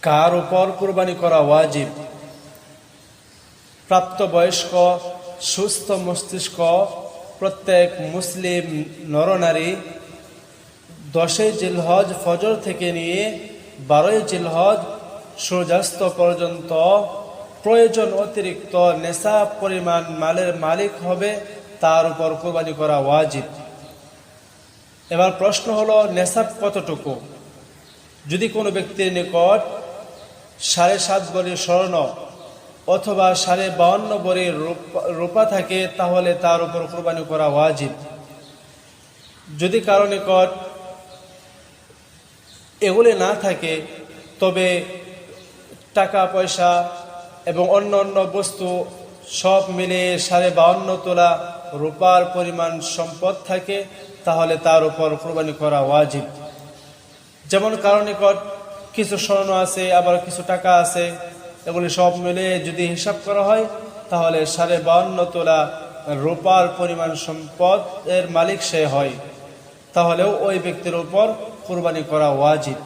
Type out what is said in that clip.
কার উপর কুরবানি করা ওয়াজিব? প্রাপ্তবয়স্ক সুস্থ মস্তিষ্ক প্রত্যেক মুসলিম নরনারী 10 জিলহজ ফজর থেকে নিয়ে 12 জিলহজ সূর্যাস্ত পর্যন্ত প্রয়োজন অতিরিক্ত নেশাব পরিমাণ মালের মালিক হবে, তার উপর কুরবানি করা ওয়াজিব। এবার প্রশ্ন হলো, নেশাব কতটুকু? যদি কোনো ব্যক্তির নিকট 7.5 ভরি স্বর্ণ অথবা 52.5 ভরি রূপা থাকে, তাহলে তার উপর কুরবানি করা ওয়াজিব। যদি কারো নিকট এগুলি না থাকে, তবে টাকা পয়সা এবং অন্য অন্য বস্তু সব মিলে 52.5 তোলা রূপার পরিমাণ সম্পদ থাকে, তাহলে তার উপর কুরবানি করা ওয়াজিব। যেমন কারো নিকট কিছু স্বর্ণ আছে, আবার কিছু টাকা আছে, এগুলি সব মিলে যদি হিসাব করা হয়, তাহলে 52.5 তোলা রূপার পরিমাণ সম্পদ এর মালিক সে হয়, তাহলেও ওই ব্যক্তির উপর কুরবানি করা ওয়াজিব।